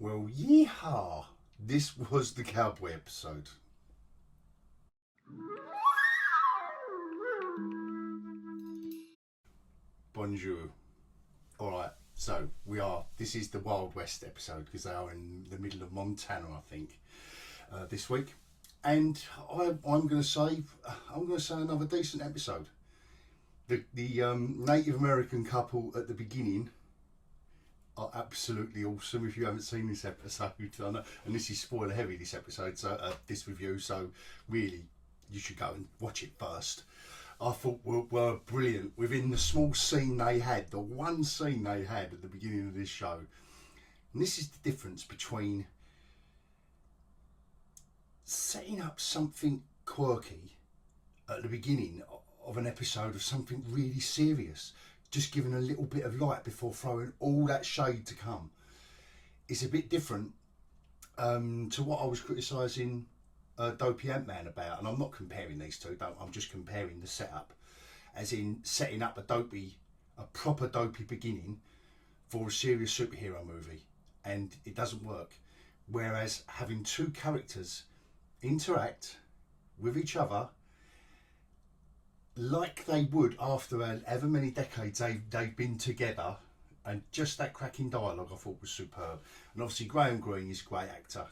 Well, yeehaw! This was the Cowboy episode. Bonjour. Alright, so this is the Wild West episode because they are in the middle of Montana, I think, this week. And I'm going to say another decent episode. The Native American couple at the beginning are absolutely awesome. If you haven't seen this episode, and this is spoiler heavy, this episode, so this review, so really you should go and watch it first. I thought were brilliant within the small scene they had, the one scene they had at the beginning of this show. And this is the difference between setting up something quirky at the beginning of an episode of something really serious, just giving a little bit of light before throwing all that shade to come. It's a bit different to what I was criticising Dopey Ant-Man about, and I'm not comparing these two, I'm just comparing the setup, as in setting up a proper dopey beginning for a serious superhero movie, and it doesn't work. Whereas having two characters interact with each other like they would after however many decades they've been together, and just that cracking dialogue I thought was superb. And obviously Graham Greene is a great actor,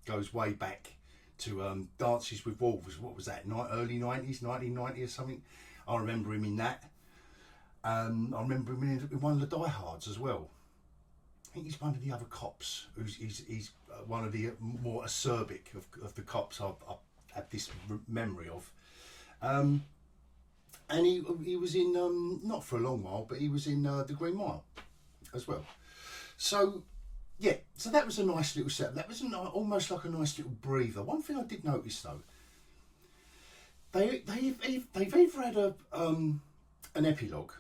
goes way back to Dances with Wolves. What was that, early 90s, 1990 or something? I remember him in that. I remember him in one of the Die Hards as well. I think he's one of the other cops. He's one of the more acerbic of the cops I've had this memory of. And he was in, not for a long while, but he was in The Green Mile as well. So, yeah, so that was a nice little setup. That was almost like a nice little breather. One thing I did notice though, they've either had an epilogue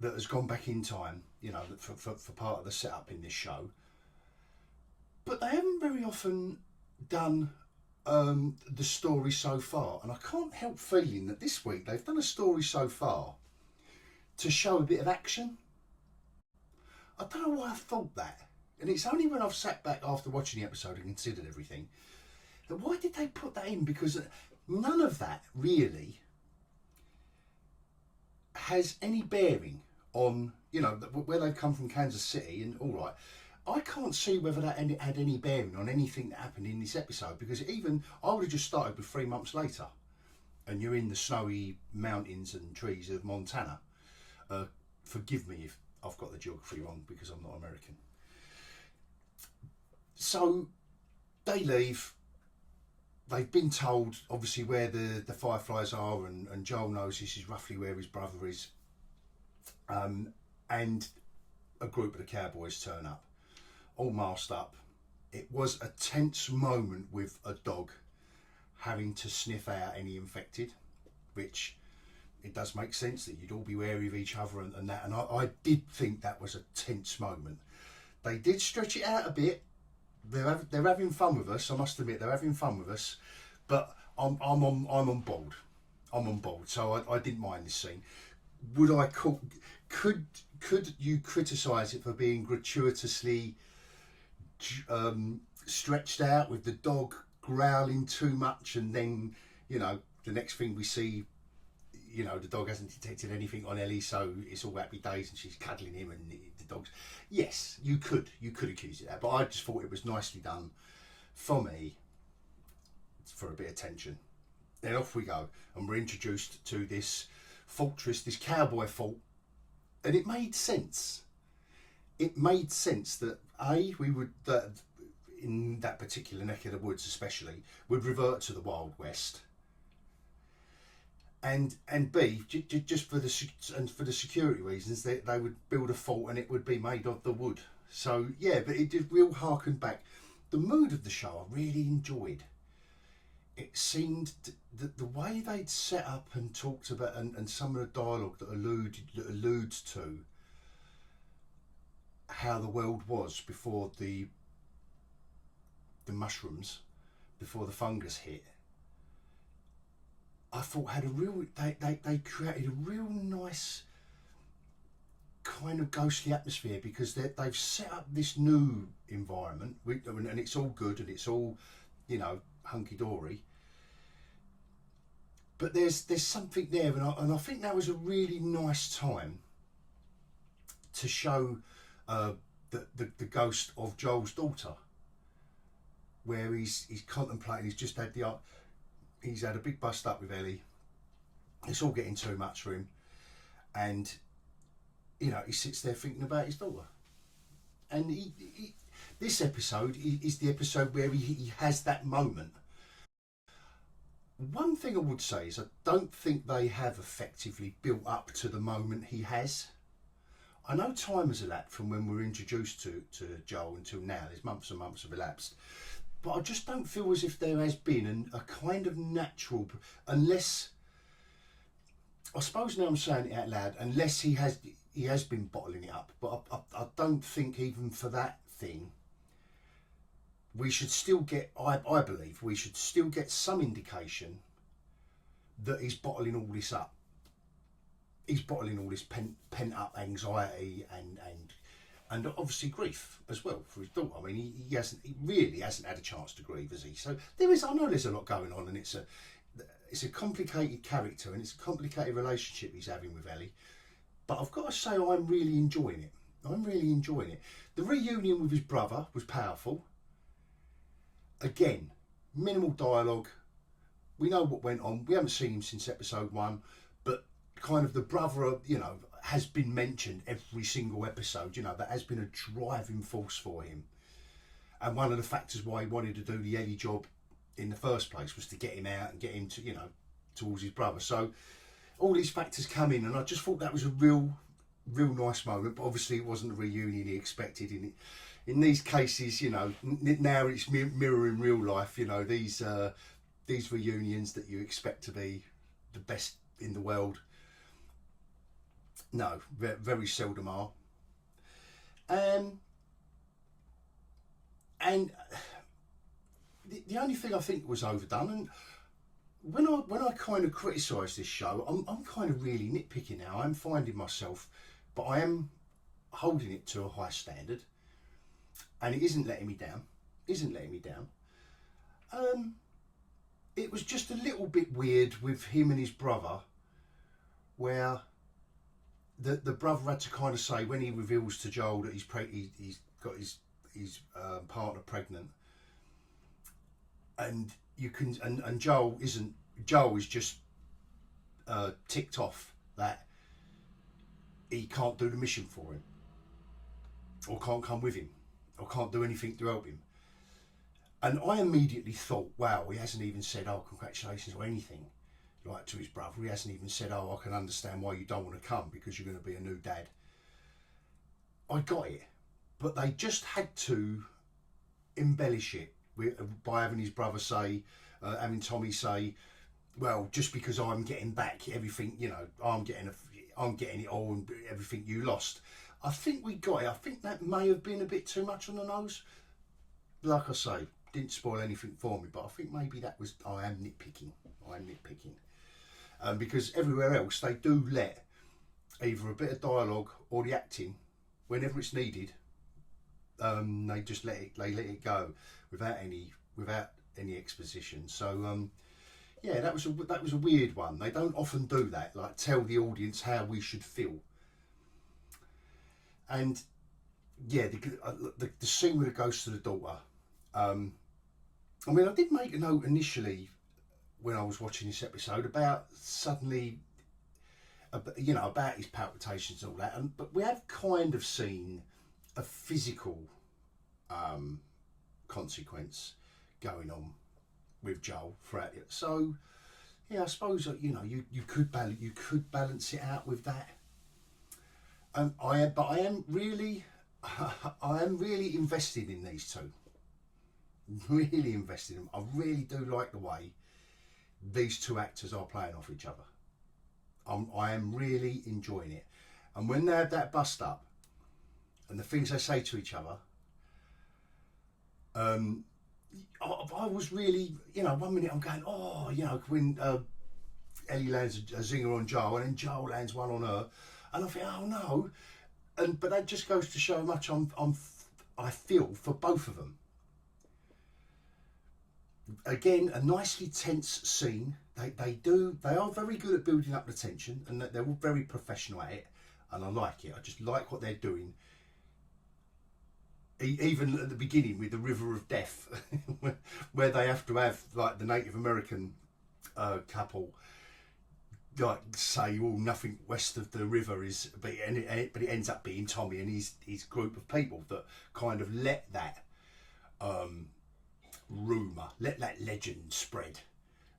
that has gone back in time, you know, for part of the setup in this show, but they haven't very often done the story so far. And I can't help feeling that this week they've done a story so far to show a bit of action. I don't know why I thought that, and it's only when I've sat back after watching the episode and considered everything that why did they put that in, because none of that really has any bearing on, you know, where they've come from, Kansas City, and all right, I can't see whether that had any bearing on anything that happened in this episode, because even I would have just started with 3 months later and you're in the snowy mountains and trees of Montana. Forgive me if I've got the geography wrong, because I'm not American. So they leave. They've been told obviously where the Fireflies are, and Joel knows this is roughly where his brother is. And a group of the Cowboys turn up, all masked up. It was a tense moment with a dog having to sniff out any infected, which it does make sense that you'd all be wary of each other and that. And I did think that was a tense moment. They did stretch it out a bit. They're having fun with us. I must admit, they're having fun with us. But I'm on board. I'm on board. So I didn't mind this scene. Could you criticise it for being gratuitously stretched out, with the dog growling too much, and then, you know, the next thing we see, you know, the dog hasn't detected anything on Ellie, so it's all happy days and she's cuddling him and the dog's... Yes, you could accuse it of that, but I just thought it was nicely done for me, for a bit of tension. Then off we go, and we're introduced to this fortress, this cowboy fort, and it made sense. It made sense that we would, in that particular neck of the woods especially, would revert to the Wild West, and B, just for the security reasons, they would build a fort and it would be made of the wood. So yeah, but it did real harken back. The mood of the show I really enjoyed. It seemed that the way they'd set up and talked about, and some of the dialogue that alludes to how the world was before the mushrooms, before the fungus hit, I thought had a real, they created a real nice kind of ghostly atmosphere, because they've set up this new environment, and it's all good and it's all, you know, hunky dory. But there's something there, and I think that was a really nice time to show the ghost of Joel's daughter, where he's contemplating. He's had a big bust up with Ellie. It's all getting too much for him, and you know, he sits there thinking about his daughter. And this episode is the episode where he has that moment. One thing I would say is I don't think they have effectively built up to the moment he has. I know time has elapsed from when we were introduced to Joel until now. There's months and months have elapsed. But I just don't feel as if there has been a kind of natural, unless, I suppose now I'm saying it out loud, unless he has been bottling it up. But I don't think even for that thing, we should still get, I believe, we should still get some indication that he's bottling all this up. He's bottling all this pent up anxiety and obviously grief as well for his daughter. I mean, he really hasn't had a chance to grieve, has he? So I know there's a lot going on, and it's a complicated character and it's a complicated relationship he's having with Ellie. But I've got to say, I'm really enjoying it. I'm really enjoying it. The reunion with his brother was powerful. Again, minimal dialogue. We know what went on. We haven't seen him since episode 1, but kind of the brother, you know, has been mentioned every single episode. You know, that has been a driving force for him. And one of the factors why he wanted to do the Ellie job in the first place was to get him out and get him to, you know, towards his brother. So all these factors come in, and I just thought that was a real nice moment. But obviously it wasn't the reunion he expected. In these cases, you know, now it's mirroring real life. You know, these reunions that you expect to be the best in the world, no, very seldom are. And the only thing I think was overdone, and when I kind of criticise this show, I'm kind of really nitpicking now. I'm finding myself, but I am holding it to a high standard, and it isn't letting me down. It was just a little bit weird with him and his brother, where the brother had to kind of say, when he reveals to Joel that he's got his partner pregnant, and you can and Joel is just ticked off that he can't do the mission for him, or can't come with him, or can't do anything to help him. And I immediately thought, wow, he hasn't even said, oh, congratulations or anything, like, to his brother. He hasn't even said, oh, I can understand why you don't want to come because you're going to be a new dad. I got it. But they just had to embellish it by having his brother say, having Tommy say, well, just because I'm getting back everything, you know, I'm getting it all and everything you lost. I think we got it. I think that may have been a bit too much on the nose. Like I say, didn't spoil anything for me, but I think maybe that was, I am nitpicking. Because everywhere else they do let either a bit of dialogue or the acting, whenever it's needed, they just let it go without any exposition. So yeah, that was a weird one. They don't often do that, like tell the audience how we should feel. And yeah, the scene with the ghost to the daughter. I mean, I did make a note initially when I was watching this episode about suddenly, you know, about his palpitations and all that. But we have kind of seen a physical consequence going on with Joel throughout it. So yeah, I suppose, you know, you could balance it out with that. I am really invested in these two. Really invested in them. I really do like the way these two actors are playing off each other. I am really enjoying it. And when they have that bust up and the things they say to each other, I was really, you know, 1 minute I'm going, oh, you know, when Ellie lands a zinger on Joel and then Joel lands one on her, and I think, oh no, but that just goes to show how much I'm I feel for both of them. Again, a nicely tense scene. They are very good at building up the tension, and they're all very professional at it, and I like it. I just like what they're doing. Even at the beginning with the River of Death, where they have to have like the Native American couple like say, "Oh, nothing west of the river is," but it ends up being Tommy and his group of people that kind of let that rumour, let that legend spread,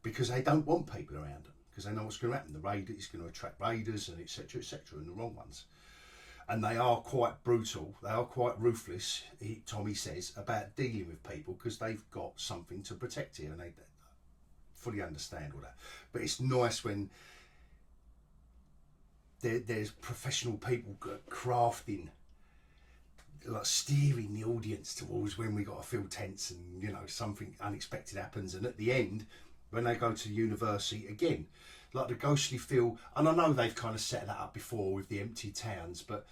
because they don't want people around them, because they know what's going to happen. The raider is going to attract raiders and etc., etc., and the wrong ones. And they are quite brutal, they are quite ruthless, Tommy says, about dealing with people, because they've got something to protect here, and they fully understand all that. But it's nice when there's professional people crafting, like steering the audience towards when we got to feel tense, and you know, something unexpected happens. And at the end, when they go to university again, like the ghostly feel, and I know they've kind of set that up before with the empty towns, but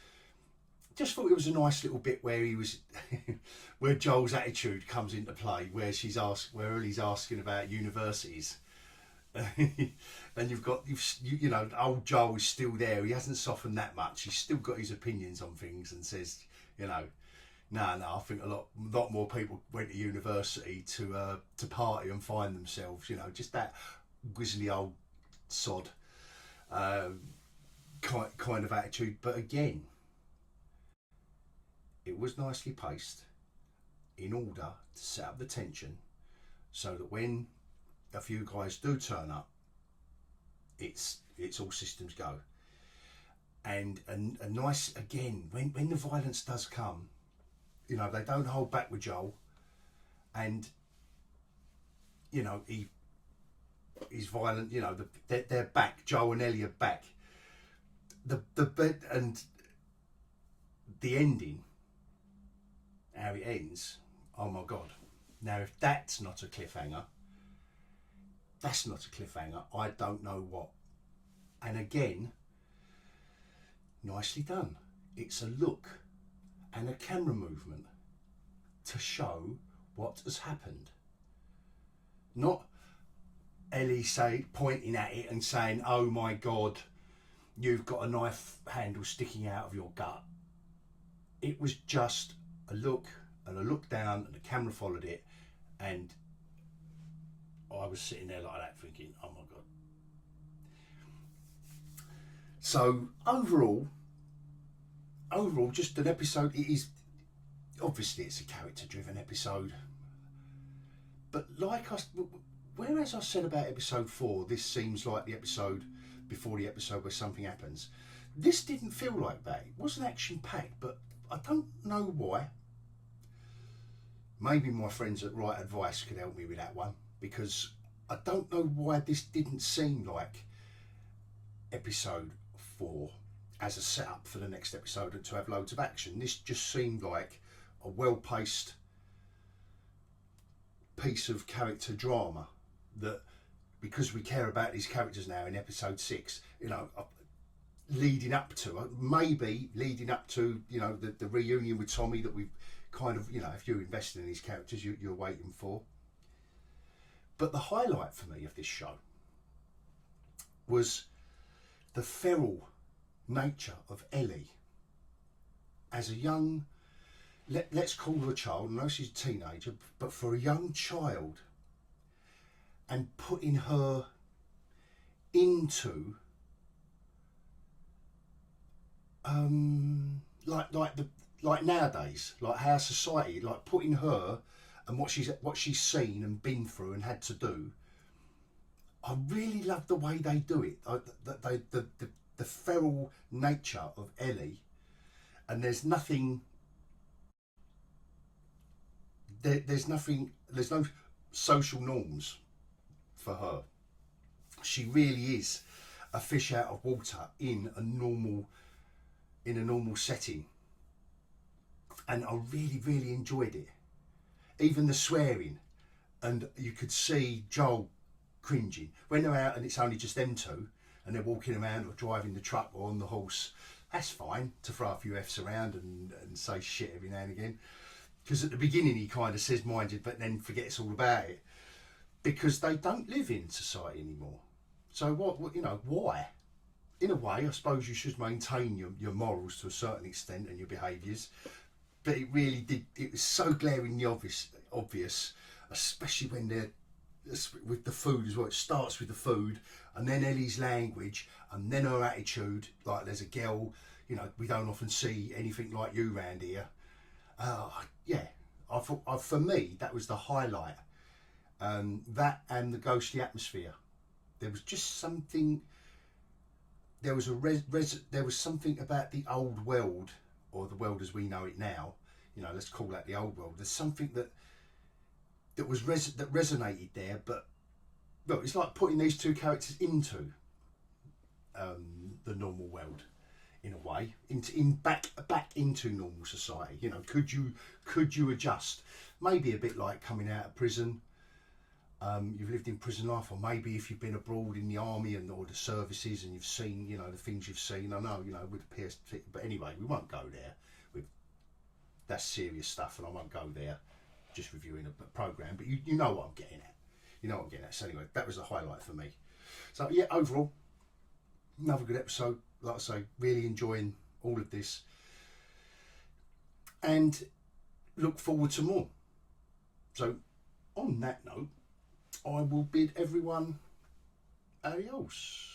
just thought it was a nice little bit where he was where Joel's attitude comes into play, where Ellie's asking about universities. And you know, old Joel is still there. He hasn't softened that much. He's still got his opinions on things, and says, you know, no, I think a lot more people went to university to party and find themselves. You know, just that grizzly old sod kind of attitude. But again, it was nicely paced in order to set up the tension, so that when a few guys do turn up, it's all systems go. And a nice, again, when the violence does come, you know, they don't hold back with Joel, and you know, he's violent. You know, they're back. Joel and Ellie are back. The bed and the ending, how it ends. Oh my God! Now, if that's not a cliffhanger, that's not a cliffhanger. I don't know what. And again, nicely done. It's a look and a camera movement to show what has happened. Not Ellie pointing at it and saying, "Oh my God, you've got a knife handle sticking out of your gut." It was just a look and a look down, and the camera followed it, and I was sitting there like that thinking, oh my God. So overall, just an episode. It is, obviously it's a character driven episode, but whereas I said about episode 4, this seems like the episode before the episode where something happens, this didn't feel like that. It wasn't action packed, but I don't know why. Maybe my friends at Right Advice could help me with that one, because I don't know why this didn't seem like episode 4 as a setup for the next episode and to have loads of action. This just seemed like a well-paced piece of character drama that, because we care about these characters now in episode 6, you know, leading up to, you know, the reunion with Tommy that we've kind of, you know, if you're invested in these characters, you're waiting for. But the highlight for me of this show was the feral nature of Ellie as a young, let's call her a child. I know she's a teenager, but for a young child, and putting her into like nowadays, like how society, like putting her and what she's seen and been through and had to do. I really love the way they do it. The feral nature of Ellie, and there's no social norms for her. She really is a fish out of water in a normal setting, and I really enjoyed it. Even the swearing, and you could see Joel cringing when they're out and it's only just them two and they're walking around or driving the truck or on the horse. That's fine to throw a few F's around and say shit every now and again, Because at the beginning he kind of says minded, but then forgets all about it. Because they don't live in society anymore. So what you know, why? In a way, I suppose you should maintain your morals to a certain extent and your behaviours. But it really did, it was so glaringly obvious, especially when they're with the food as well. It starts with the food, and then Ellie's language, and then her attitude. Like, there's a girl, you know, we don't often see anything like you round here. Yeah, I thought, for me, that was the highlight. That and the ghostly atmosphere. There was just something. There was there was something about the old world, or the world as we know it now. You know, let's call that the old world. There's something that resonated there. But look, it's like putting these two characters into the normal world, in a way, back into normal society. You know, could you adjust? Maybe a bit like coming out of prison. You've lived in prison life, or maybe if you've been abroad in the army or the services, and you've seen, you know, the things you've seen. I know, you know, with the PS, but anyway, we won't go there. That's serious stuff, and I won't go there. Just reviewing a program, but you know what I'm getting at. You know what I'm getting at. So anyway, that was the highlight for me. So yeah, overall, another good episode. Like I say, really enjoying all of this, and look forward to more. So on that note, I will bid everyone adios.